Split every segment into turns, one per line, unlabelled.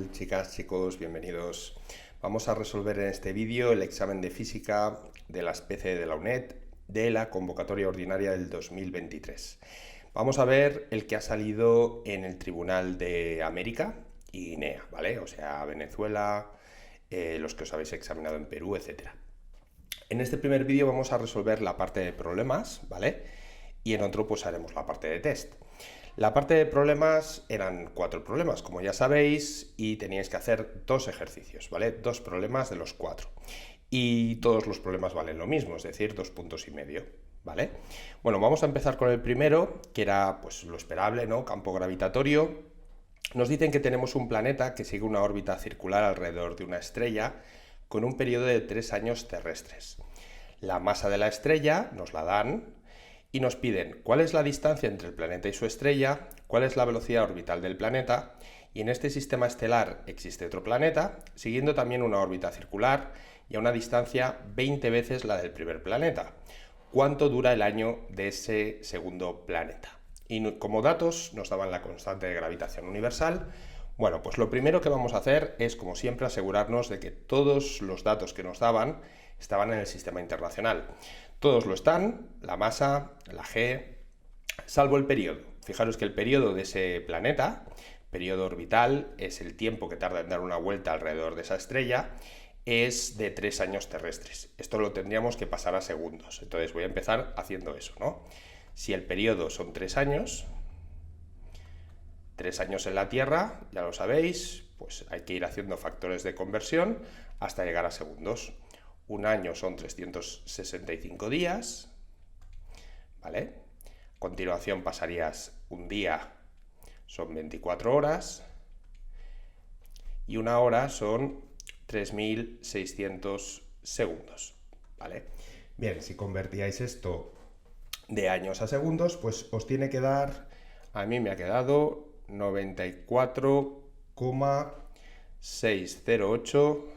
tal, chicas, chicos? Bienvenidos. Vamos a resolver en este vídeo el examen de física de las PC de la UNED de la convocatoria ordinaria del 2023. Vamos a ver el que ha salido en el Tribunal de América y Guinea, ¿vale? O sea, Venezuela, los que os habéis examinado en Perú, etc. En este primer vídeo vamos a resolver la parte de problemas, ¿vale? Y en otro pues haremos la parte de test. La parte de problemas eran 4 problemas, como ya sabéis, y teníais que hacer 2 ejercicios, ¿vale? 2 problemas de los 4. Y todos los problemas valen lo mismo, es decir, 2,5 puntos, ¿vale? Bueno, vamos a empezar con el primero, que era pues lo esperable, ¿no? Campo gravitatorio. Nos dicen que tenemos un planeta que sigue una órbita circular alrededor de una estrella con un periodo de 3 años terrestres. La masa de la estrella nos la dan y nos piden cuál es la distancia entre el planeta y su estrella, cuál es la velocidad orbital del planeta, y en este sistema estelar existe otro planeta, siguiendo también una órbita circular y a una distancia 20 veces la del primer planeta. ¿Cuánto dura el año de ese segundo planeta? Y como datos nos daban la constante de gravitación universal. Bueno, pues lo primero que vamos a hacer es, como siempre, asegurarnos de que todos los datos que nos daban estaban en el sistema internacional. Todos lo están, la masa, la G, salvo el periodo. Fijaros que el periodo de ese planeta, periodo orbital, es el tiempo que tarda en dar una vuelta alrededor de esa estrella, es de 3 años terrestres. Esto lo tendríamos que pasar a segundos. Entonces voy a empezar haciendo eso, ¿no? Si el periodo son 3 años, 3 años en la Tierra, ya lo sabéis, pues hay que ir haciendo factores de conversión hasta llegar a segundos. Un año son 365 días, ¿vale? A continuación pasarías un día, son 24 horas, y una hora son 3.600 segundos, ¿vale? Bien, si convertíais esto de años a segundos, pues os tiene que dar, a mí me ha quedado 94,608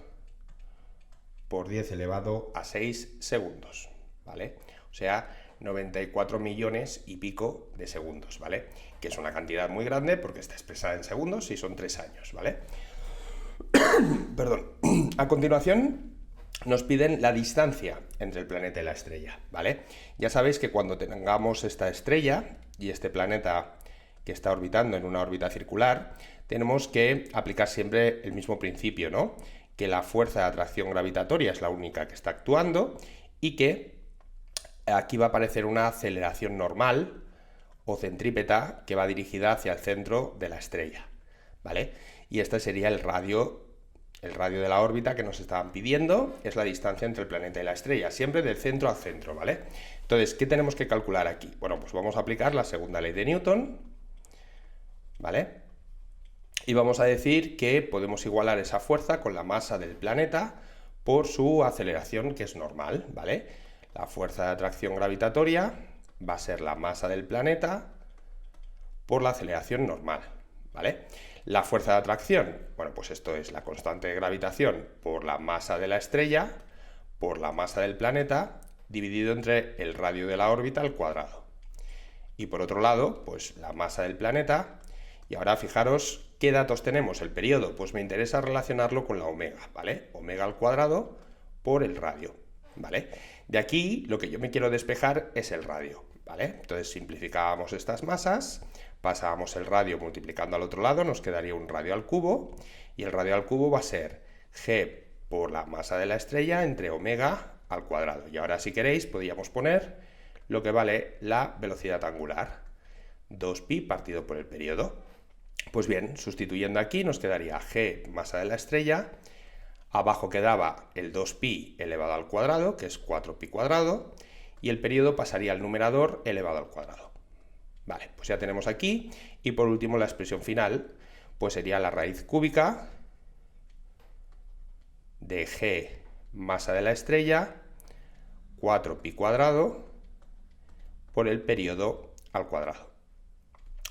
por 10 elevado a 6 segundos, ¿vale? O sea, 94 millones y pico de segundos, ¿vale? Que es una cantidad muy grande porque está expresada en segundos y son 3 años, ¿vale? Perdón. A continuación nos piden la distancia entre el planeta y la estrella, ¿vale? Ya sabéis que cuando tengamos esta estrella y este planeta que está orbitando en una órbita circular, tenemos que aplicar siempre el mismo principio, ¿no? Que la fuerza de atracción gravitatoria es la única que está actuando y que aquí va a aparecer una aceleración normal o centrípeta que va dirigida hacia el centro de la estrella, ¿vale? Y este sería el radio de la órbita que nos estaban pidiendo, es la distancia entre el planeta y la estrella, siempre del centro al centro, ¿vale? Entonces, ¿qué tenemos que calcular aquí? Bueno, pues vamos a aplicar la segunda ley de Newton, ¿vale? Y vamos a decir que podemos igualar esa fuerza con la masa del planeta por su aceleración, que es normal, ¿vale? La fuerza de atracción gravitatoria va a ser la masa del planeta por la aceleración normal, ¿vale? La fuerza de atracción, bueno, pues esto es la constante de gravitación por la masa de la estrella por la masa del planeta dividido entre el radio de la órbita al cuadrado. Y por otro lado, pues la masa del planeta. Y ahora fijaros qué datos tenemos. El periodo, pues me interesa relacionarlo con la omega, ¿vale? Omega al cuadrado por el radio, ¿vale? De aquí lo que yo me quiero despejar es el radio, ¿vale? Entonces simplificábamos estas masas, pasábamos el radio multiplicando al otro lado, nos quedaría un radio al cubo, y el radio al cubo va a ser G por la masa de la estrella entre omega al cuadrado. Y ahora, si queréis, podríamos poner lo que vale la velocidad angular, 2pi partido por el periodo. Pues bien, sustituyendo aquí nos quedaría G, masa de la estrella, abajo quedaba el 2pi elevado al cuadrado, que es 4pi cuadrado, y el periodo pasaría al numerador elevado al cuadrado. Vale, pues ya tenemos aquí, y por último la expresión final, pues sería la raíz cúbica de G, masa de la estrella, 4pi cuadrado, por el periodo al cuadrado.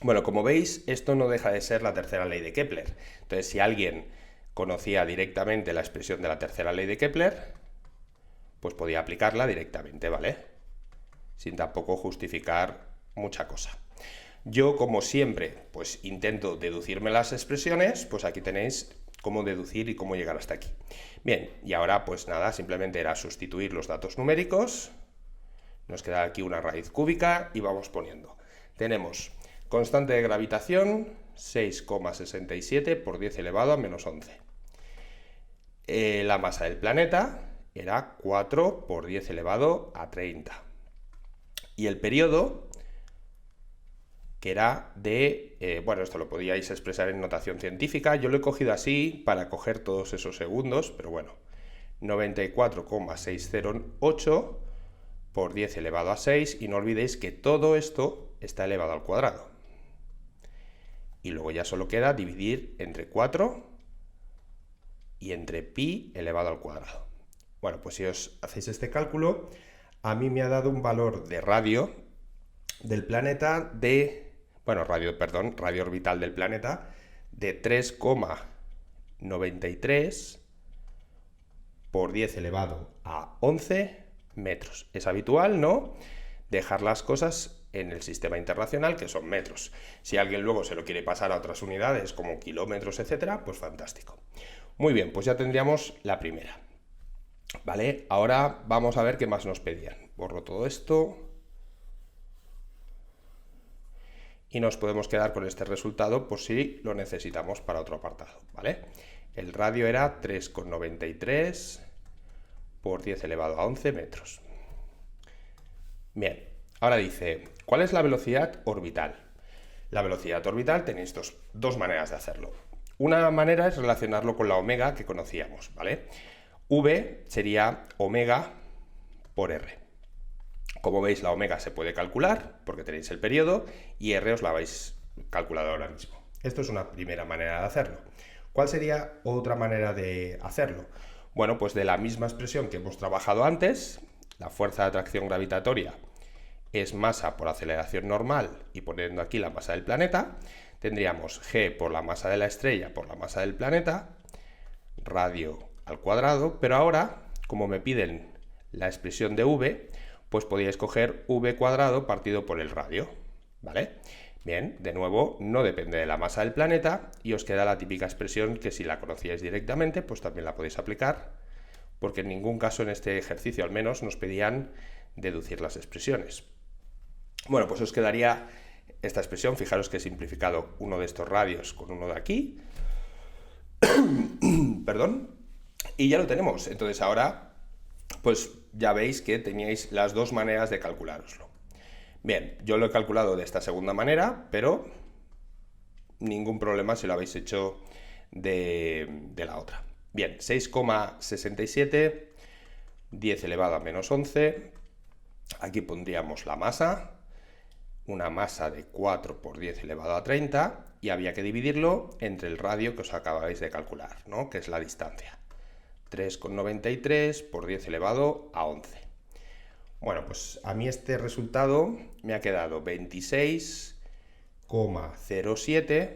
Bueno, como veis, esto no deja de ser la tercera ley de Kepler. Entonces, si alguien conocía directamente la expresión de la tercera ley de Kepler, pues podía aplicarla directamente, ¿vale? Sin tampoco justificar mucha cosa. Yo, como siempre, pues intento deducirme las expresiones, pues aquí tenéis cómo deducir y cómo llegar hasta aquí. Bien, y ahora pues nada, simplemente era sustituir los datos numéricos. Nos queda aquí una raíz cúbica y vamos poniendo. Tenemos constante de gravitación 6,67 por 10 elevado a menos 11. La masa del planeta era 4 por 10 elevado a 30. Y el periodo, que era de, bueno, esto lo podíais expresar en notación científica, yo lo he cogido así para coger todos esos segundos, pero bueno, 94,608 por 10 elevado a 6, y no olvidéis que todo esto está elevado al cuadrado. Y luego ya solo queda dividir entre 4 y entre pi elevado al cuadrado. Bueno, pues si os hacéis este cálculo, a mí me ha dado un valor de radio del planeta de, bueno, radio orbital del planeta de 3,93 por 10 elevado a 11 metros. Es habitual, ¿no?, dejar las cosas en el sistema internacional, que son metros. Si alguien luego se lo quiere pasar a otras unidades como kilómetros, etcétera, pues fantástico. Muy bien, pues ya tendríamos la primera. Vale, ahora vamos a ver qué más nos pedían. Borro todo esto y nos podemos quedar con este resultado por si lo necesitamos para otro apartado, ¿vale? El radio era 3,93 por 10 elevado a 11 metros. Bien, ahora dice, ¿cuál es la velocidad orbital? La velocidad orbital tenéis dos maneras de hacerlo. Una manera es relacionarlo con la omega que conocíamos, ¿vale? V sería omega por R. Como veis, la omega se puede calcular porque tenéis el periodo y R os la habéis calculado ahora mismo. Esto es una primera manera de hacerlo. ¿Cuál sería otra manera de hacerlo? Bueno, pues de la misma expresión que hemos trabajado antes, la fuerza de atracción gravitatoria es masa por aceleración normal, y poniendo aquí la masa del planeta, tendríamos G por la masa de la estrella por la masa del planeta, radio al cuadrado, pero ahora, como me piden la expresión de V, pues podíais coger V cuadrado partido por el radio, ¿vale? Bien, de nuevo, no depende de la masa del planeta y os queda la típica expresión que si la conocíais directamente, pues también la podéis aplicar, porque en ningún caso en este ejercicio al menos nos pedían deducir las expresiones. Bueno, pues os quedaría esta expresión. Fijaros que he simplificado uno de estos radios con uno de aquí. Perdón. Y ya lo tenemos. Entonces ahora, pues ya veis que teníais las dos maneras de calculároslo. Bien, yo lo he calculado de esta segunda manera, pero ningún problema si lo habéis hecho de la otra. Bien, 6,67, 10 elevado a menos 11. Aquí pondríamos la masa, una masa de 4 por 10 elevado a 30, y había que dividirlo entre el radio que os acabáis de calcular, ¿no?, que es la distancia. 3,93 por 10 elevado a 11. Bueno, pues a mí este resultado me ha quedado 26,07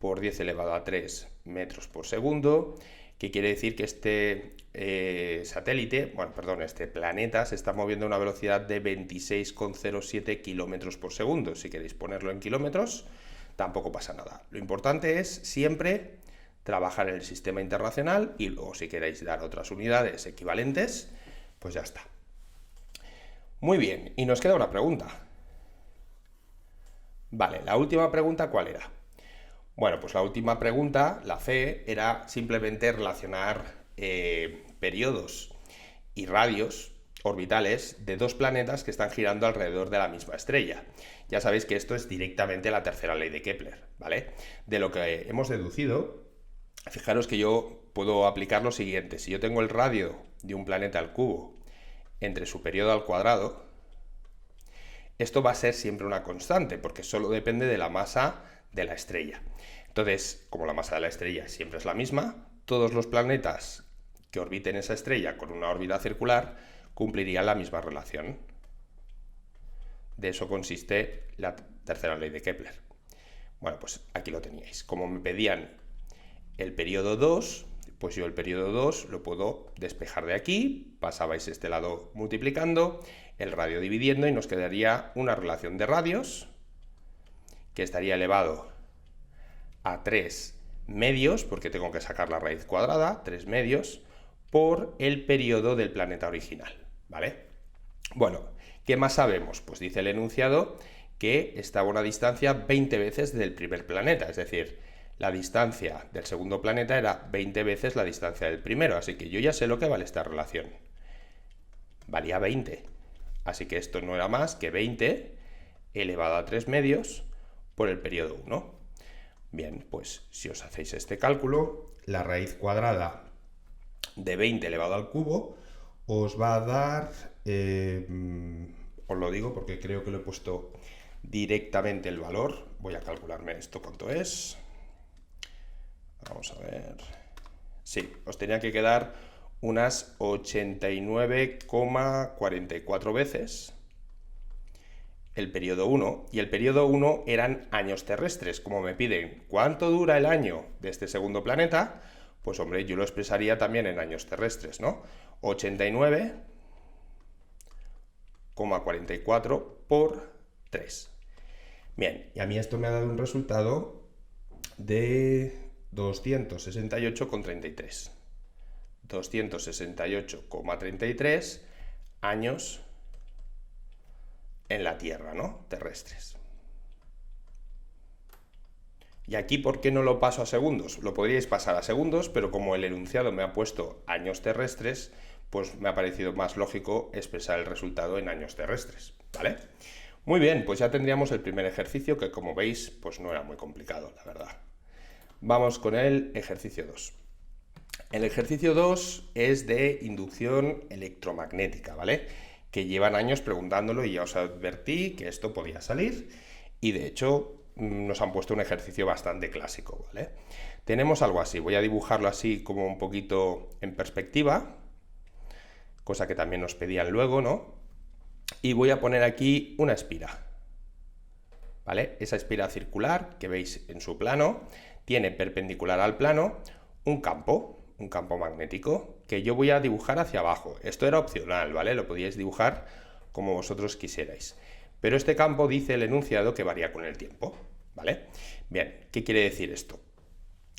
por 10 elevado a 3 metros por segundo, que quiere decir que este este planeta se está moviendo a una velocidad de 26,07 kilómetros por segundo. Si queréis ponerlo en kilómetros, tampoco pasa nada. Lo importante es siempre trabajar en el sistema internacional y luego, si queréis dar otras unidades equivalentes, pues ya está. Muy bien, y nos queda una pregunta. Vale, la última pregunta, ¿cuál era? Bueno, pues la última pregunta, la C, era simplemente relacionar periodos y radios orbitales de dos planetas que están girando alrededor de la misma estrella. Ya sabéis que esto es directamente la tercera ley de Kepler, ¿vale? De lo que hemos deducido, fijaros que yo puedo aplicar lo siguiente. Si yo tengo el radio de un planeta al cubo entre su periodo al cuadrado, esto va a ser siempre una constante, porque solo depende de la masa de la estrella. Entonces, como la masa de la estrella siempre es la misma, todos los planetas que orbiten esa estrella con una órbita circular cumplirían la misma relación. De eso consiste la tercera ley de Kepler. Bueno, pues aquí lo teníais. Como me pedían el periodo 2, pues yo el periodo 2 lo puedo despejar de aquí, pasabais este lado multiplicando, el radio dividiendo, y nos quedaría una relación de radios que estaría elevado a 3 medios, porque tengo que sacar la raíz cuadrada, 3 medios, por el periodo del planeta original, ¿vale? Bueno, ¿qué más sabemos? Pues dice el enunciado que estaba a una distancia 20 veces del primer planeta, es decir, la distancia del segundo planeta era 20 veces la distancia del primero, así que yo ya sé lo que vale esta relación. Valía 20, así que esto no era más que 20 elevado a 3 medios por el periodo 1. Bien, pues si os hacéis este cálculo, la raíz cuadrada de 20 elevado al cubo os va a dar, os lo digo porque creo que lo he puesto directamente el valor, voy a calcularme esto cuánto es, vamos a ver, sí, os tenía que quedar unas 89,44 veces el periodo 1, y el periodo 1 eran años terrestres. Como me piden cuánto dura el año de este segundo planeta, pues hombre, yo lo expresaría también en años terrestres, ¿no? 89,44 por 3. Bien, y a mí esto me ha dado un resultado de 268,33. 268,33 años en la Tierra, ¿no? Terrestres. Y aquí, ¿por qué no lo paso a segundos? Lo podríais pasar a segundos, pero como el enunciado me ha puesto años terrestres, pues me ha parecido más lógico expresar el resultado en años terrestres, ¿vale? Muy bien, pues ya tendríamos el primer ejercicio, que como veis, pues no era muy complicado, la verdad. Vamos con el ejercicio 2. El ejercicio 2 es de inducción electromagnética, ¿vale? Que llevan años preguntándolo y ya os advertí que esto podía salir, y de hecho nos han puesto un ejercicio bastante clásico, ¿vale? Tenemos algo así, voy a dibujarlo así como un poquito en perspectiva, cosa que también nos pedían luego, ¿no? Y voy a poner aquí una espira, ¿vale? Esa espira circular que veis en su plano tiene perpendicular al plano un campo magnético que yo voy a dibujar hacia abajo. Esto era opcional, ¿vale? Lo podíais dibujar como vosotros quisierais. Pero este campo dice el enunciado que varía con el tiempo, ¿vale? Bien, ¿qué quiere decir esto?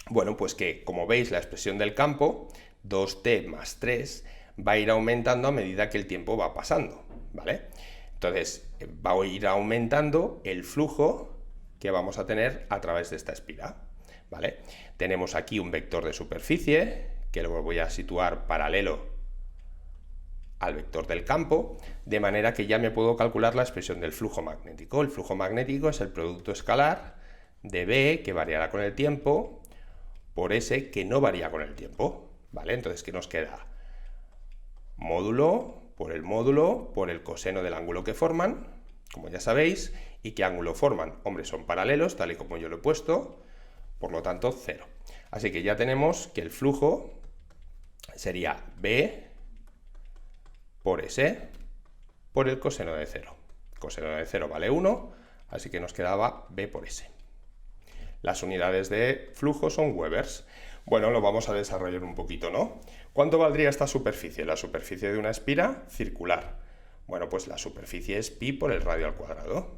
Bueno, pues que, como veis, la expresión del campo, 2t más 3, va a ir aumentando a medida que el tiempo va pasando, ¿vale? Entonces, va a ir aumentando el flujo que vamos a tener a través de esta espira, ¿vale? Tenemos aquí un vector de superficie, que lo voy a situar paralelo al vector del campo, de manera que ya me puedo calcular la expresión del flujo magnético. El flujo magnético es el producto escalar de B, que variará con el tiempo, por S, que no varía con el tiempo, ¿vale? Entonces, ¿qué nos queda? Módulo por el coseno del ángulo que forman, como ya sabéis. ¿Y qué ángulo forman? Hombre, son paralelos, tal y como yo lo he puesto, por lo tanto, 0. Así que ya tenemos que el flujo sería B por S por el coseno de 0. Coseno de 0 vale 1, así que nos quedaba B por S. Las unidades de flujo son Webers. Bueno, lo vamos a desarrollar un poquito, ¿no? ¿Cuánto valdría esta superficie? La superficie de una espira circular. Bueno, pues la superficie es pi por el radio al cuadrado.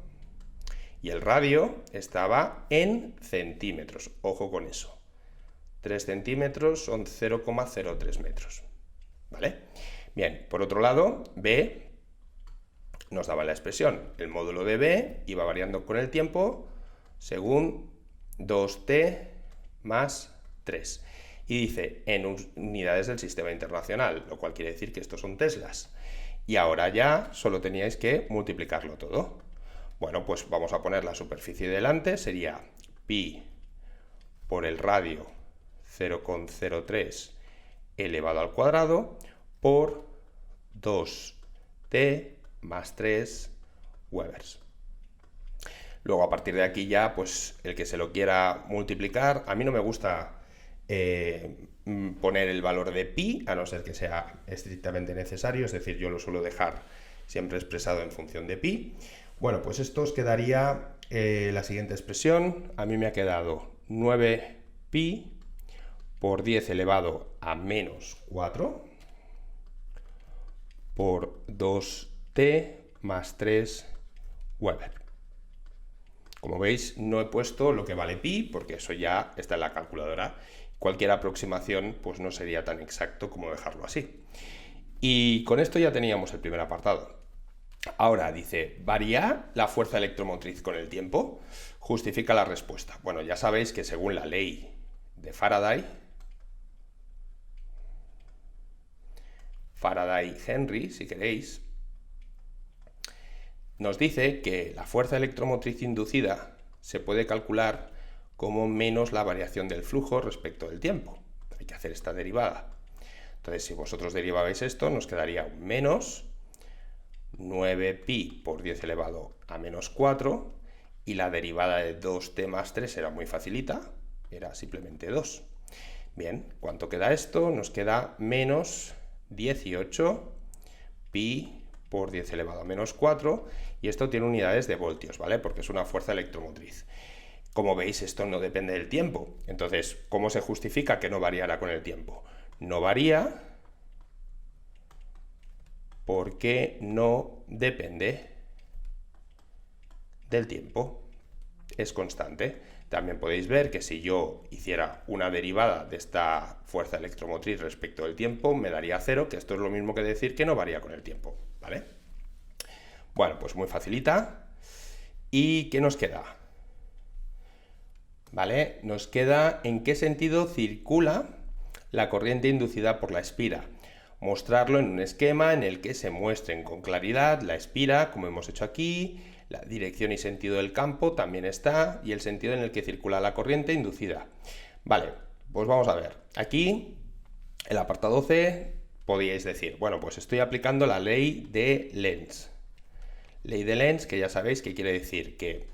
Y el radio estaba en centímetros. Ojo con eso. 3 centímetros son 0,03 metros. ¿Vale? Bien, por otro lado, B nos daba la expresión. El módulo de B iba variando con el tiempo según 2t más 3. Y dice en unidades del sistema internacional, lo cual quiere decir que estos son teslas. Y ahora ya solo teníais que multiplicarlo todo. Bueno, pues vamos a poner la superficie delante, sería pi por el radio 0,03 elevado al cuadrado por 2t más 3 Webers. Luego, a partir de aquí ya, pues el que se lo quiera multiplicar, a mí no me gusta poner el valor de pi, a no ser que sea estrictamente necesario, es decir, yo lo suelo dejar siempre expresado en función de pi. Bueno, pues esto os quedaría la siguiente expresión. A mí me ha quedado 9pi por 10 elevado a menos 4 por 2t más 3 Weber. Como veis, no he puesto lo que vale pi, porque eso ya está en la calculadora. Cualquier aproximación pues no sería tan exacto como dejarlo así. Y con esto ya teníamos el primer apartado. Ahora dice, ¿varía la fuerza electromotriz con el tiempo? Justifica la respuesta. Bueno, ya sabéis que según la ley de Faraday-Henry, si queréis, nos dice que la fuerza electromotriz inducida se puede calcular como menos la variación del flujo respecto del tiempo. Hay que hacer esta derivada. Entonces, si vosotros derivabais esto, nos quedaría un menos 9pi por 10 elevado a menos 4, y la derivada de 2t más 3 era muy facilita, era simplemente 2. Bien, ¿cuánto queda esto? Nos queda menos 18 pi por 10 elevado a menos 4, y esto tiene unidades de voltios, ¿vale? Porque es una fuerza electromotriz. Como veis, esto no depende del tiempo. Entonces, ¿cómo se justifica que no variara con el tiempo? No varía porque no depende del tiempo. Es constante. También podéis ver que si yo hiciera una derivada de esta fuerza electromotriz respecto del tiempo, me daría 0, que esto es lo mismo que decir que no varía con el tiempo, ¿vale? Bueno, pues muy facilita. ¿Y qué nos queda? ¿Vale? Nos queda en qué sentido circula la corriente inducida por la espira. Mostrarlo en un esquema en el que se muestren con claridad la espira, como hemos hecho aquí, la dirección y sentido del campo también está, y el sentido en el que circula la corriente inducida. Vale, pues vamos a ver. Aquí, el apartado C, podíais decir, bueno, pues estoy aplicando la ley de Lenz. Ley de Lenz, que ya sabéis que quiere decir que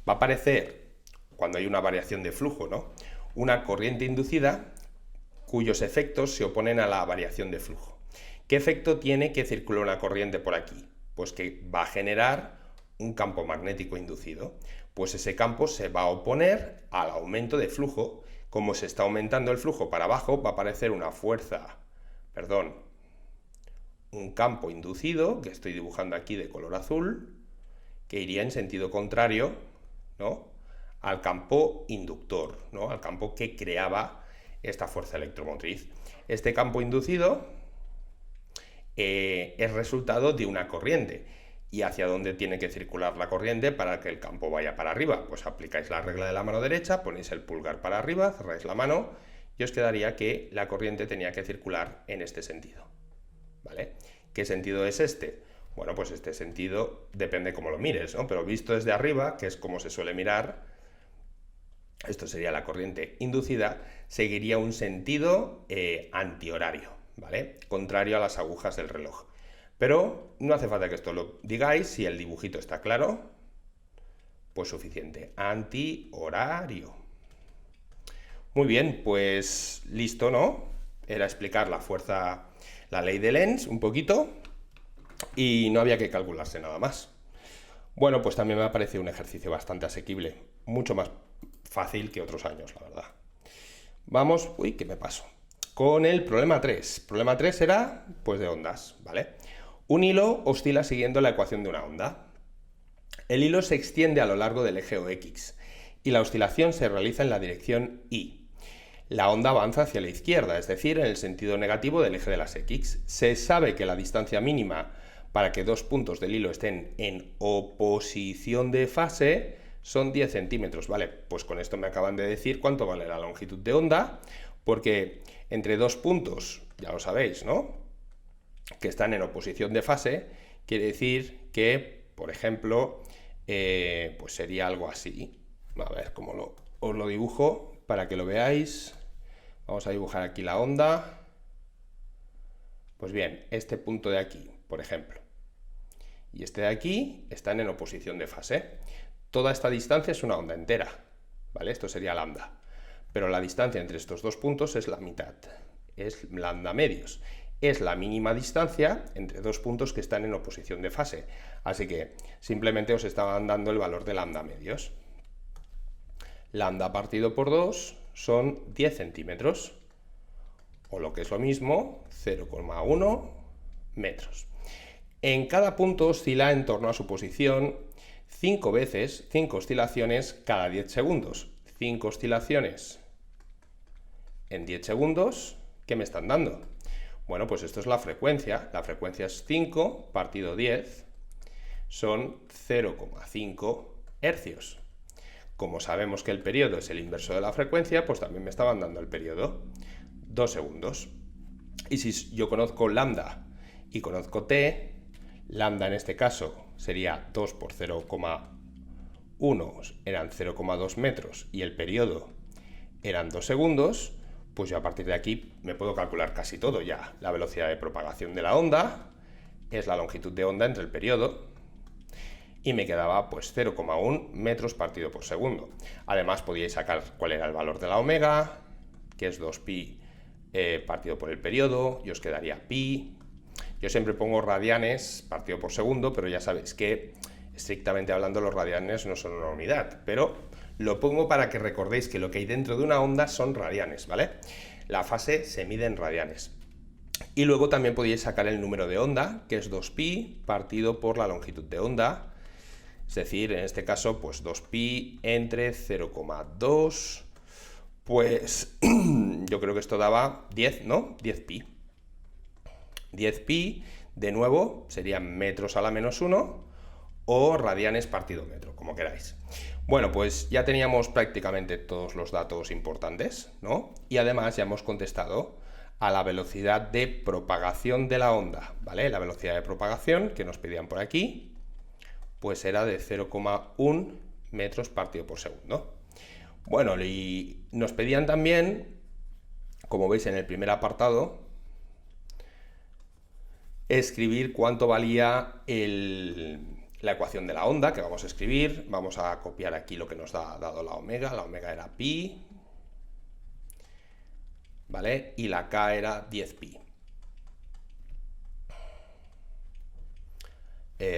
va a aparecer, cuando hay una variación de flujo, ¿no?, una corriente inducida cuyos efectos se oponen a la variación de flujo. ¿Qué efecto tiene que circule una corriente por aquí? Pues que va a generar un campo magnético inducido. Pues ese campo se va a oponer al aumento de flujo. Como se está aumentando el flujo para abajo, va a aparecer un campo inducido, que estoy dibujando aquí de color azul, que iría en sentido contrario, ¿no?, al campo inductor, ¿no?, al campo que creaba esta fuerza electromotriz. Este campo inducido es resultado de una corriente. ¿Y hacia dónde tiene que circular la corriente para que el campo vaya para arriba? Pues aplicáis la regla de la mano derecha, ponéis el pulgar para arriba, cerráis la mano y os quedaría que la corriente tenía que circular en este sentido, ¿vale? ¿Qué sentido es este? Bueno, pues este sentido depende cómo lo mires, ¿no? Pero visto desde arriba, que es como se suele mirar, esto sería la corriente inducida, seguiría un sentido antihorario, ¿vale? Contrario a las agujas del reloj. Pero no hace falta que esto lo digáis, si el dibujito está claro, pues suficiente. Antihorario. Muy bien, pues listo, ¿no? Era explicar la fuerza, la ley de Lenz un poquito, y no había que calcularse nada más. Bueno, pues también me ha parecido un ejercicio bastante asequible, mucho más fácil que otros años, la verdad. Vamos, uy, ¿qué me paso? Con el problema 3. Problema 3 era, pues, de ondas, ¿vale? Un hilo oscila siguiendo la ecuación de una onda. El hilo se extiende a lo largo del eje OX y la oscilación se realiza en la dirección Y. La onda avanza hacia la izquierda, es decir, en el sentido negativo del eje de las X. Se sabe que la distancia mínima para que dos puntos del hilo estén en oposición de fase son 10 centímetros, ¿vale? Pues con esto me acaban de decir cuánto vale la longitud de onda, porque entre dos puntos, ya lo sabéis, ¿no?, que están en oposición de fase, quiere decir que, por ejemplo, pues sería algo así. A ver cómo os lo dibujo para que lo veáis. Vamos a dibujar aquí la onda. Pues bien, este punto de aquí, por ejemplo, y este de aquí están en oposición de fase. Toda esta distancia es una onda entera, ¿vale? Esto sería lambda. Pero la distancia entre estos dos puntos es la mitad, es lambda medios. Es la mínima distancia entre dos puntos que están en oposición de fase. Así que simplemente os estaban dando el valor de lambda medios. Lambda partido por 2 son 10 centímetros, o lo que es lo mismo, 0,1 metros. En cada punto oscila en torno a su posición 5 veces 5 oscilaciones cada 10 segundos. 5 oscilaciones en 10 segundos, ¿qué me están dando? Bueno, pues esto es la frecuencia. La frecuencia es 5 partido 10, son 0,5 hercios. Como sabemos que el periodo es el inverso de la frecuencia, pues también me estaban dando el periodo, 2 segundos. Y si yo conozco lambda y conozco t, lambda en este caso sería 2 por 0,1, eran 0,2 metros, y el periodo eran 2 segundos, pues yo a partir de aquí me puedo calcular casi todo ya. La velocidad de propagación de la onda es la longitud de onda entre el periodo, y me quedaba pues 0,1 metros partido por segundo. Además podíais sacar cuál era el valor de la omega, que es 2pi partido por el periodo, y os quedaría pi. Yo siempre pongo radianes partido por segundo, pero ya sabéis que estrictamente hablando los radianes no son una unidad, pero lo pongo para que recordéis que lo que hay dentro de una onda son radianes, ¿vale? La fase se mide en radianes. Y luego también podíais sacar el número de onda, que es 2pi partido por la longitud de onda. Es decir, en este caso, pues 2pi entre 0,2, pues yo creo que esto daba 10, ¿no? 10pi. 10pi, de nuevo, serían metros a la menos 1 o radianes partido metro, como queráis. Bueno, pues ya teníamos prácticamente todos los datos importantes, ¿no? Y además ya hemos contestado a la velocidad de propagación de la onda, ¿vale? La velocidad de propagación que nos pedían por aquí, pues era de 0,1 metros partido por segundo. Bueno, y nos pedían también, como veis en el primer apartado, escribir cuánto valía la ecuación de la onda, que vamos a escribir. Vamos a copiar aquí lo que nos ha dado la omega. La omega era pi, ¿vale? Y la k era 10pi.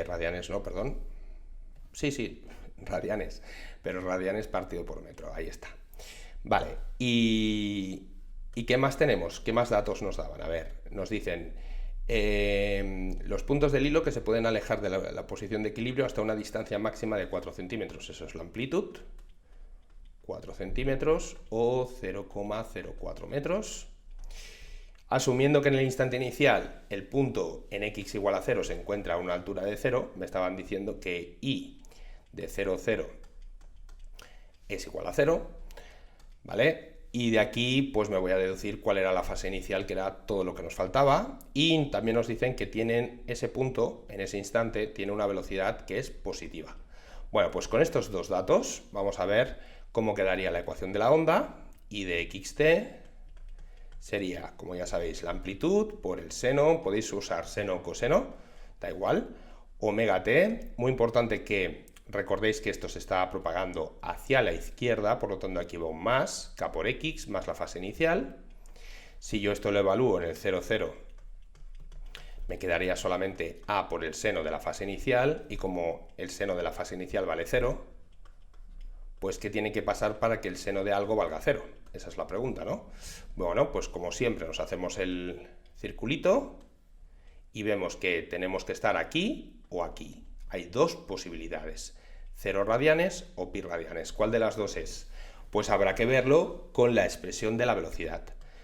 Radianes no, perdón. Sí, radianes, pero radianes partido por metro, ahí está. Vale, ¿y qué más tenemos? ¿Qué más datos nos daban? A ver, nos dicen los puntos del hilo que se pueden alejar de la posición de equilibrio hasta una distancia máxima de 4 centímetros. Eso es la amplitud, 4 centímetros o 0,04 metros. Asumiendo que en el instante inicial el punto en x igual a 0 se encuentra a una altura de 0, me estaban diciendo que y de 0, 0 es igual a 0, ¿vale? Y de aquí pues me voy a deducir cuál era la fase inicial, que era todo lo que nos faltaba, y también nos dicen que tienen ese punto, en ese instante, tiene una velocidad que es positiva. Bueno, pues con estos dos datos vamos a ver cómo quedaría la ecuación de la onda, y de xt sería, como ya sabéis, la amplitud por el seno, podéis usar seno o coseno, da igual, omega t, muy importante que recordéis que esto se está propagando hacia la izquierda, por lo tanto aquí va un más, k por x, más la fase inicial. Si yo esto lo evalúo en el 0, 0, me quedaría solamente a por el seno de la fase inicial, y como el seno de la fase inicial vale 0, pues ¿qué tiene que pasar para que el seno de algo valga 0? Esa es la pregunta, ¿no? Bueno, pues como siempre nos hacemos el circulito y vemos que tenemos que estar aquí o aquí. Hay dos posibilidades, 0 radianes o pi radianes. ¿Cuál de las dos es? Pues habrá que verlo con la expresión de la velocidad.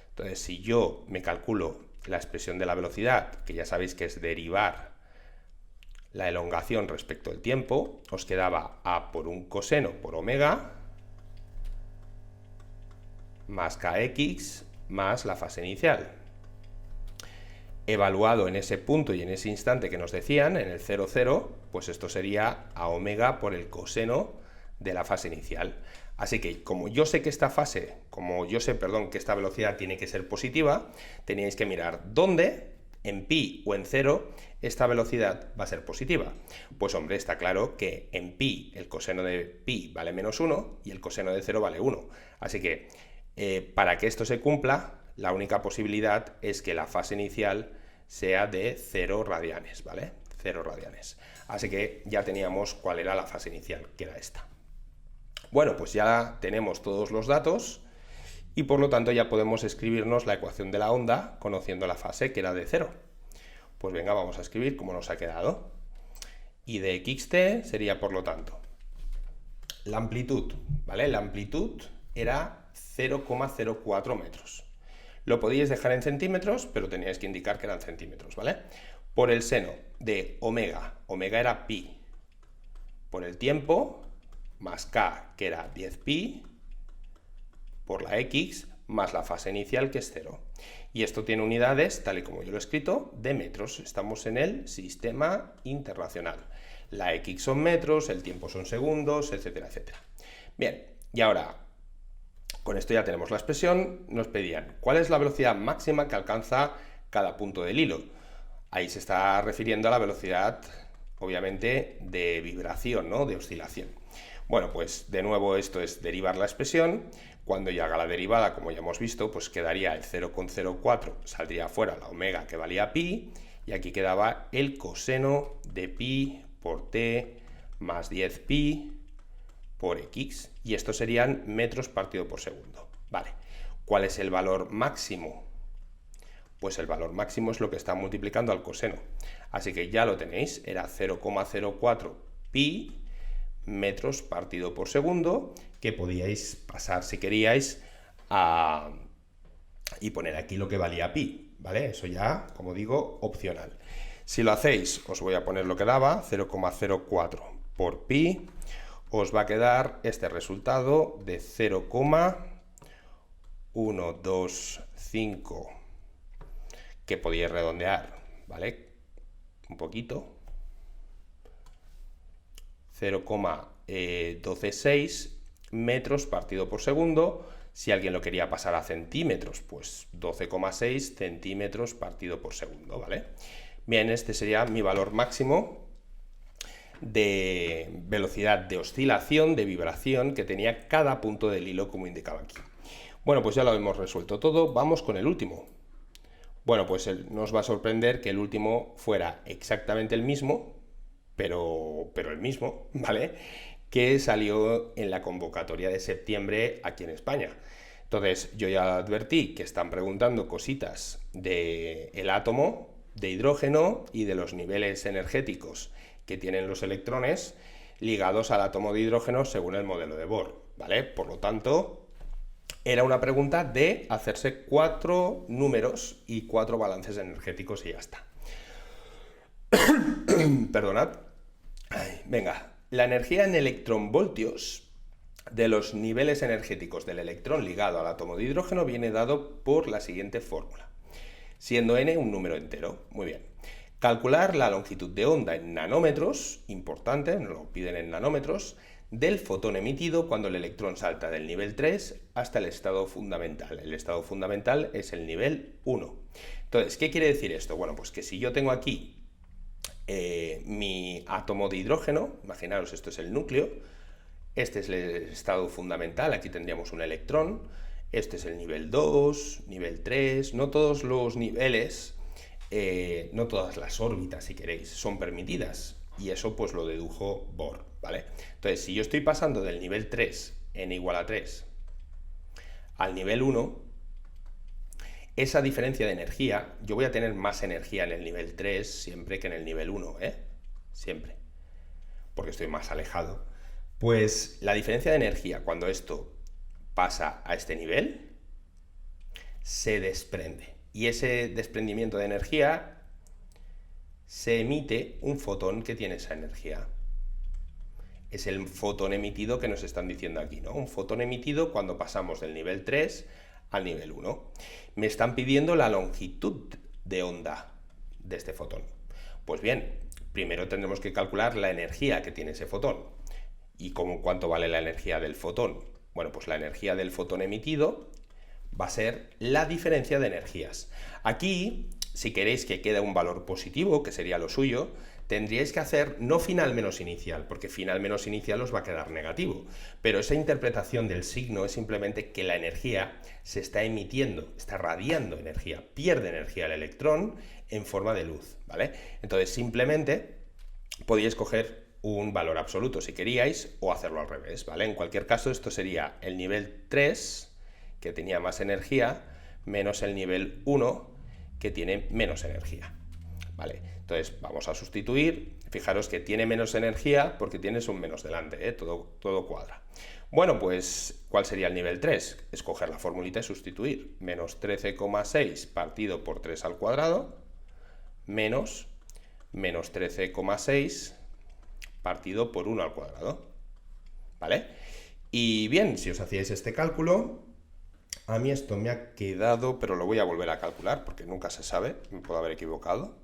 Entonces, si yo me calculo la expresión de la velocidad, que ya sabéis que es derivar la elongación respecto al tiempo, os quedaba a por un coseno por omega más kx más la fase inicial. Evaluado en ese punto y en ese instante que nos decían, en el 0, 0, pues esto sería a omega por el coseno de la fase inicial. Así que como yo sé que esta que esta velocidad tiene que ser positiva, teníais que mirar dónde, en pi o en 0, esta velocidad va a ser positiva. Pues hombre, está claro que en pi el coseno de pi vale menos 1 y el coseno de 0 vale 1. Así que para que esto se cumpla, la única posibilidad es que la fase inicial sea de 0 radianes, ¿vale? 0 radianes. Así que ya teníamos cuál era la fase inicial, que era esta. Bueno, pues ya tenemos todos los datos y por lo tanto ya podemos escribirnos la ecuación de la onda conociendo la fase, que era de 0. Pues venga, vamos a escribir cómo nos ha quedado. y de xt sería, por lo tanto, la amplitud, ¿vale? La amplitud era 0,04 metros. Lo podíais dejar en centímetros, pero teníais que indicar que eran centímetros, ¿vale? Por el seno de omega, omega era pi, por el tiempo, más k, que era 10pi, por la x, más la fase inicial, que es 0. Y esto tiene unidades, tal y como yo lo he escrito, de metros. Estamos en el sistema internacional. La x son metros, el tiempo son segundos, etcétera, etcétera. Bien, y ahora, con esto ya tenemos la expresión. Nos pedían, ¿cuál es la velocidad máxima que alcanza cada punto del hilo? Ahí se está refiriendo a la velocidad, obviamente, de vibración, ¿no? De oscilación. Bueno, pues de nuevo esto es derivar la expresión. Cuando yo haga la derivada, como ya hemos visto, pues quedaría el 0,04, saldría fuera la omega que valía pi, y aquí quedaba el coseno de pi por t más 10pi por x, y estos serían metros partido por segundo. Vale, ¿cuál es el valor máximo? Pues el valor máximo es lo que está multiplicando al coseno. Así que ya lo tenéis, era 0,04 pi metros partido por segundo, que podíais pasar si queríais y poner aquí lo que valía pi, ¿vale? Eso ya, como digo, opcional. Si lo hacéis, os voy a poner lo que daba, 0,04 por pi, os va a quedar este resultado de 0,125, que podíais redondear, ¿vale? Un poquito. 0,126 metros partido por segundo. Si alguien lo quería pasar a centímetros, pues 12,6 centímetros partido por segundo, ¿vale? Bien, este sería mi valor máximo de velocidad de oscilación, de vibración que tenía cada punto del hilo, como indicaba aquí. Bueno, pues ya lo hemos resuelto todo. Vamos con el último. Bueno, pues nos va a sorprender que el último fuera exactamente el mismo, pero el mismo, ¿vale? Que salió en la convocatoria de septiembre aquí en España. Entonces, yo ya advertí que están preguntando cositas del átomo de hidrógeno y de los niveles energéticos que tienen los electrones ligados al átomo de hidrógeno según el modelo de Bohr, ¿vale? Por lo tanto, era una pregunta de hacerse 4 números y 4 balances energéticos y ya está. Perdonad. Venga, la energía en electronvoltios de los niveles energéticos del electrón ligado al átomo de hidrógeno viene dado por la siguiente fórmula, siendo n un número entero. Muy bien. Calcular la longitud de onda en nanómetros, importante, nos lo piden en nanómetros, del fotón emitido cuando el electrón salta del nivel 3 hasta el estado fundamental. El estado fundamental es el nivel 1. Entonces, ¿qué quiere decir esto? Bueno, pues que si yo tengo aquí mi átomo de hidrógeno, imaginaros, esto es el núcleo, este es el estado fundamental, aquí tendríamos un electrón, este es el nivel 2, nivel 3, no todos los niveles, no todas las órbitas, si queréis, son permitidas, y eso pues lo dedujo Bohr, ¿vale? Entonces, si yo estoy pasando del nivel 3, n igual a 3, al nivel 1, esa diferencia de energía, yo voy a tener más energía en el nivel 3 siempre que en el nivel 1, siempre, porque estoy más alejado. Pues la diferencia de energía cuando esto pasa a este nivel se desprende, y ese desprendimiento de energía se emite un fotón que tiene esa energía. Es el fotón emitido que nos están diciendo aquí, ¿no? Un fotón emitido cuando pasamos del nivel 3 al nivel 1. Me están pidiendo la longitud de onda de este fotón. Pues bien, primero tendremos que calcular la energía que tiene ese fotón. ¿Y cuánto vale la energía del fotón? Bueno, pues la energía del fotón emitido va a ser la diferencia de energías. Aquí, si queréis que quede un valor positivo, que sería lo suyo, tendríais que hacer no final menos inicial, porque final menos inicial os va a quedar negativo. Pero esa interpretación del signo es simplemente que la energía se está emitiendo, está radiando energía, pierde energía el electrón en forma de luz, ¿vale? Entonces simplemente podíais coger un valor absoluto si queríais, o hacerlo al revés, ¿vale? En cualquier caso, esto sería el nivel 3, que tenía más energía, menos el nivel 1, que tiene menos energía. Vale, entonces vamos a sustituir. Fijaros que tiene menos energía porque tienes un menos delante, todo cuadra. Bueno, pues, ¿cuál sería el nivel 3? Escoger la formulita y sustituir. Menos 13,6 partido por 3 al cuadrado, menos 13,6 partido por 1 al cuadrado. ¿Vale? Y bien, si os hacíais este cálculo, a mí esto me ha quedado, pero lo voy a volver a calcular porque nunca se sabe, me puedo haber equivocado.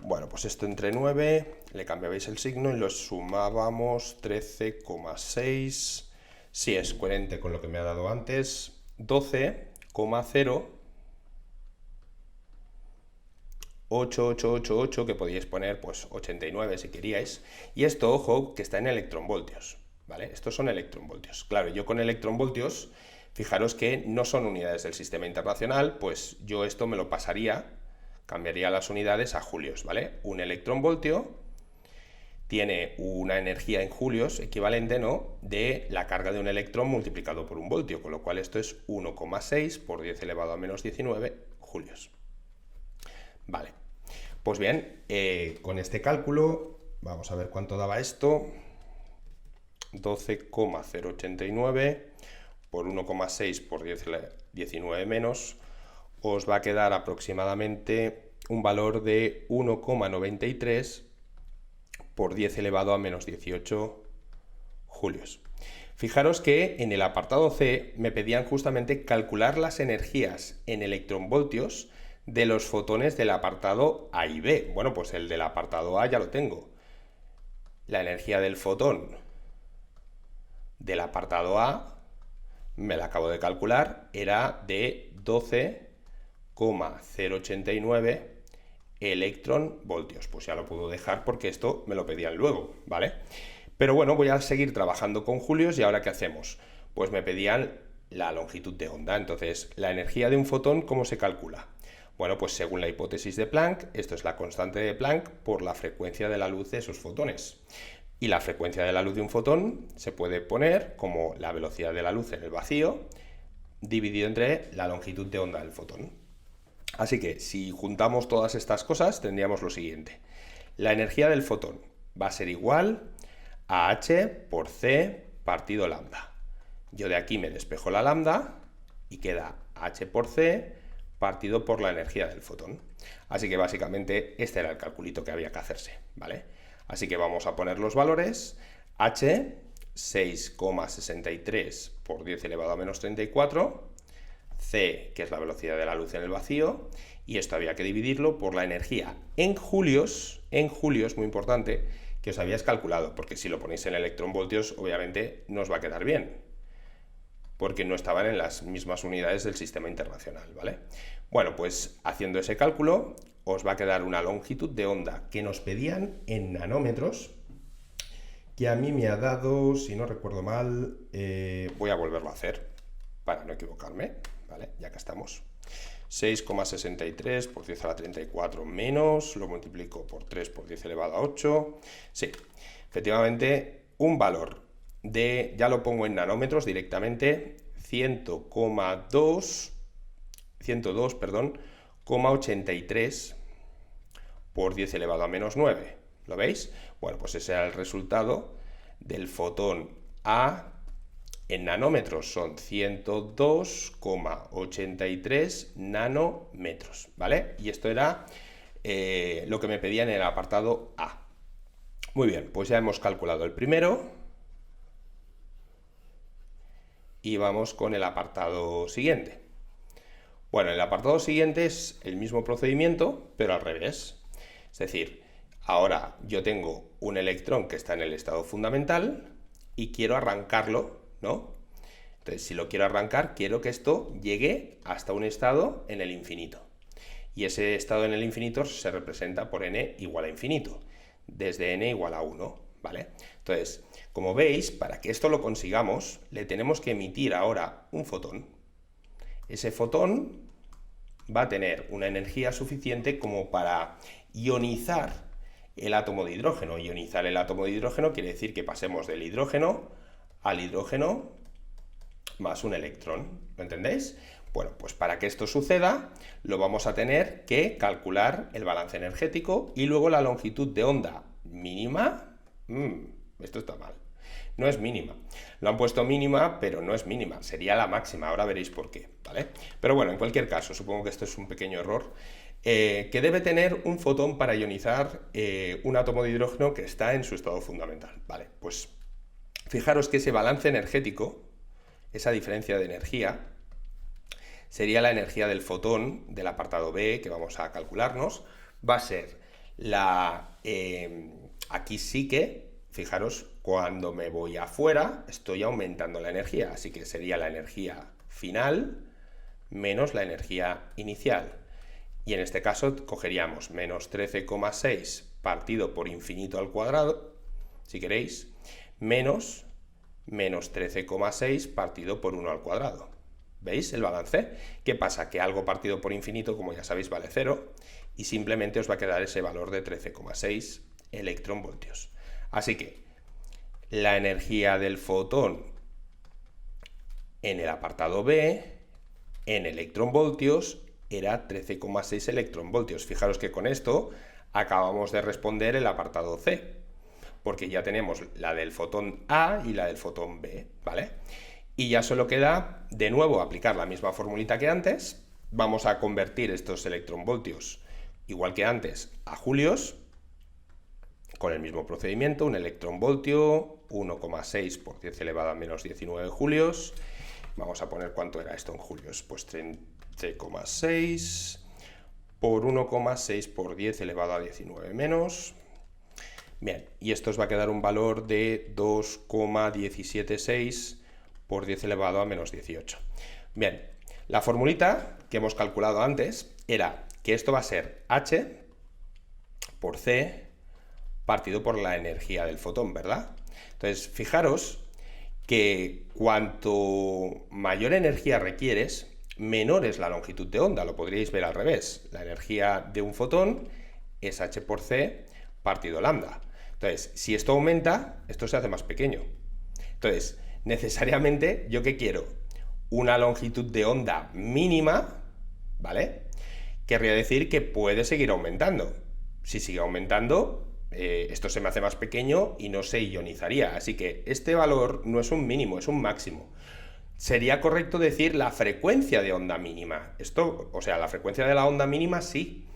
Bueno, pues esto entre 9, le cambiabais el signo y lo sumábamos 13,6. Sí, es coherente con lo que me ha dado antes. 12,08888, que podíais poner pues 89 si queríais. Y esto, ojo, que está en electronvoltios, ¿vale? Estos son electronvoltios. Claro, yo con electronvoltios, fijaros que no son unidades del sistema internacional, pues yo esto me lo pasaría, cambiaría las unidades a julios, ¿vale? Un electronvoltio tiene una energía en julios equivalente, ¿no?, de la carga de un electrón multiplicado por un voltio, con lo cual esto es 1,6 por 10 elevado a menos 19 julios. Vale, pues bien, con este cálculo vamos a ver cuánto daba esto. 12,089 por 1,6 por 19 menos, os va a quedar aproximadamente un valor de 1,93 por 10 elevado a menos 18 julios. Fijaros que en el apartado C me pedían justamente calcular las energías en electronvoltios de los fotones del apartado A y B. Bueno, pues el del apartado A ya lo tengo. La energía del fotón del apartado A, me la acabo de calcular, era de 12,089 electronvoltios. Pues ya lo puedo dejar porque esto me lo pedían luego, ¿vale? Pero bueno, voy a seguir trabajando con julios y ahora ¿qué hacemos? Pues me pedían la longitud de onda. Entonces, la energía de un fotón, ¿cómo se calcula? Bueno, pues según la hipótesis de Planck, esto es la constante de Planck por la frecuencia de la luz de esos fotones. Y la frecuencia de la luz de un fotón se puede poner como la velocidad de la luz en el vacío dividido entre la longitud de onda del fotón. Así que si juntamos todas estas cosas tendríamos lo siguiente. La energía del fotón va a ser igual a h por c partido lambda. Yo de aquí me despejo la lambda y queda h por c partido por la energía del fotón. Así que básicamente este era el calculito que había que hacerse, ¿vale? Así que vamos a poner los valores. H, 6,63 por 10 elevado a menos 34. C, que es la velocidad de la luz en el vacío. Y esto había que dividirlo por la energía en julios, muy importante, que os habíais calculado, porque si lo ponéis en electronvoltios, obviamente no os va a quedar bien, porque no estaban en las mismas unidades del sistema internacional, ¿vale? Bueno, pues haciendo ese cálculo, os va a quedar una longitud de onda que nos pedían en nanómetros, que a mí me ha dado, si no recuerdo mal, voy a volverlo a hacer para no equivocarme, ¿vale? Ya que estamos. 6,63 por 10 a la 34 menos, lo multiplico por 3 por 10 elevado a 8. Sí, efectivamente, un valor de, ya lo pongo en nanómetros directamente, 102,83 por 10 elevado a menos 9. ¿Lo veis? Bueno, pues ese era el resultado del fotón A en nanómetros. Son 102,83 nanómetros, ¿vale? Y esto era lo que me pedían en el apartado A. Muy bien, pues ya hemos calculado el primero. Y vamos con el apartado siguiente. Bueno, el apartado siguiente es el mismo procedimiento, pero al revés. Es decir, ahora yo tengo un electrón que está en el estado fundamental y quiero arrancarlo, ¿no? Entonces, si lo quiero arrancar, quiero que esto llegue hasta un estado en el infinito. Y ese estado en el infinito se representa por n igual a infinito, desde n igual a 1, ¿vale? Entonces, como veis, para que esto lo consigamos, le tenemos que emitir ahora un fotón. Ese fotón va a tener una energía suficiente como para ionizar el átomo de hidrógeno. Ionizar el átomo de hidrógeno quiere decir que pasemos del hidrógeno al hidrógeno más un electrón. ¿Lo entendéis? Bueno, pues para que esto suceda, lo vamos a tener que calcular el balance energético y luego la longitud de onda mínima. Esto está mal. No es mínima. Lo han puesto mínima, pero no es mínima. Sería la máxima. Ahora veréis por qué, ¿vale? Pero bueno, en cualquier caso, supongo que esto es un pequeño error. Que debe tener un fotón para ionizar un átomo de hidrógeno que está en su estado fundamental. Vale, pues fijaros que ese balance energético, esa diferencia de energía, sería la energía del fotón del apartado B que vamos a calcularnos. Va a ser la... aquí sí que, fijaros, cuando me voy afuera estoy aumentando la energía, así que sería la energía final menos la energía inicial. Y en este caso cogeríamos menos 13,6 partido por infinito al cuadrado, si queréis, menos 13,6 partido por 1 al cuadrado. ¿Veis el balance? ¿Qué pasa? Que algo partido por infinito, como ya sabéis, vale 0, y simplemente os va a quedar ese valor de 13,6 electronvoltios. Así que la energía del fotón en el apartado B, en electronvoltios, era 13,6 electronvoltios. Fijaros que con esto acabamos de responder el apartado C, porque ya tenemos la del fotón A y la del fotón B, ¿vale? Y ya solo queda, de nuevo, aplicar la misma formulita que antes. Vamos a convertir estos electronvoltios, igual que antes, a julios, con el mismo procedimiento. Un electronvoltio, 1,6 por 10 elevado a menos 19 julios. Vamos a poner cuánto era esto en julios, pues 30,6 por 1,6 por 10 elevado a 19 menos. Bien, y esto os va a quedar un valor de 2,176 por 10 elevado a menos 18. Bien, la formulita que hemos calculado antes era que esto va a ser H por C partido por la energía del fotón, ¿verdad? Entonces, fijaros que cuanto mayor energía requieres, menor es la longitud de onda. Lo podríais ver al revés. La energía de un fotón es H por C partido lambda. Entonces, si esto aumenta, esto se hace más pequeño. Entonces, necesariamente, ¿yo qué quiero? Una longitud de onda mínima, ¿vale? Querría decir que puede seguir aumentando. Si sigue aumentando, esto se me hace más pequeño y no se ionizaría. Así que este valor no es un mínimo, es un máximo. Sería correcto decir la frecuencia de onda mínima. Esto, o sea, la frecuencia de la onda mínima sí,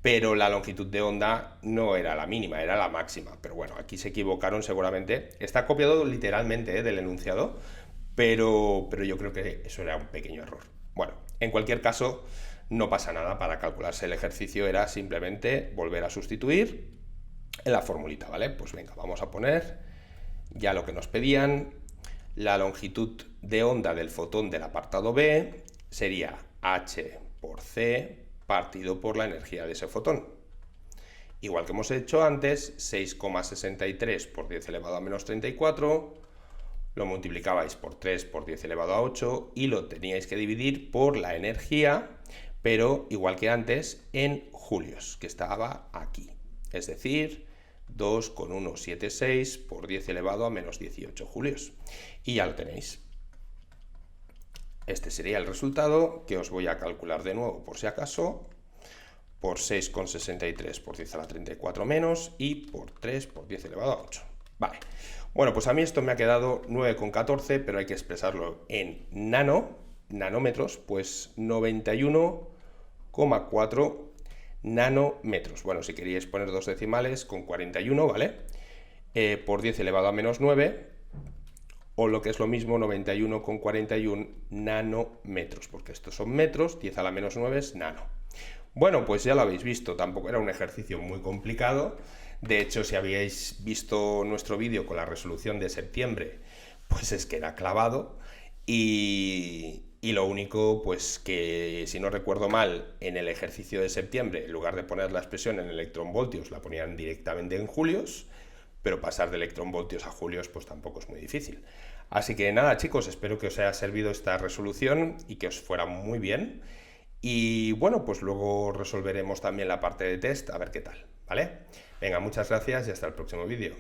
pero la longitud de onda no era la mínima, era la máxima. Pero bueno, aquí se equivocaron seguramente. Está copiado literalmente del enunciado, pero yo creo que eso era un pequeño error. Bueno, en cualquier caso, no pasa nada. Para calcularse el ejercicio era simplemente volver a sustituir en la formulita, ¿vale? Pues venga, vamos a poner ya lo que nos pedían. La longitud de onda del fotón del apartado B sería H por C partido por la energía de ese fotón. Igual que hemos hecho antes, 6,63 por 10 elevado a menos 34, lo multiplicabais por 3 por 10 elevado a 8 y lo teníais que dividir por la energía, pero igual que antes, en julios, que estaba aquí. Es decir, 2,176 por 10 elevado a menos 18 julios. Y ya lo tenéis. Este sería el resultado, que os voy a calcular de nuevo por si acaso, por 6,63 por 10 a la 34 menos y por 3 por 10 elevado a 8. Vale. Bueno, pues a mí esto me ha quedado 9,14, pero hay que expresarlo en nanómetros, pues 91,4 nanómetros. Bueno, si queríais poner dos decimales, con 41, ¿vale? Por 10 elevado a menos 9, o lo que es lo mismo, 91,41 nanómetros, porque estos son metros, 10 a la menos 9 es nano. Bueno, pues ya lo habéis visto, tampoco era un ejercicio muy complicado. De hecho, si habíais visto nuestro vídeo con la resolución de septiembre, pues es que era clavado. Y lo único, pues que si no recuerdo mal, en el ejercicio de septiembre, en lugar de poner la expresión en electronvoltios, la ponían directamente en julios, pero pasar de electronvoltios a julios, pues tampoco es muy difícil. Así que nada, chicos, espero que os haya servido esta resolución y que os fuera muy bien. Y bueno, pues luego resolveremos también la parte de test, a ver qué tal, ¿vale? Venga, muchas gracias y hasta el próximo vídeo.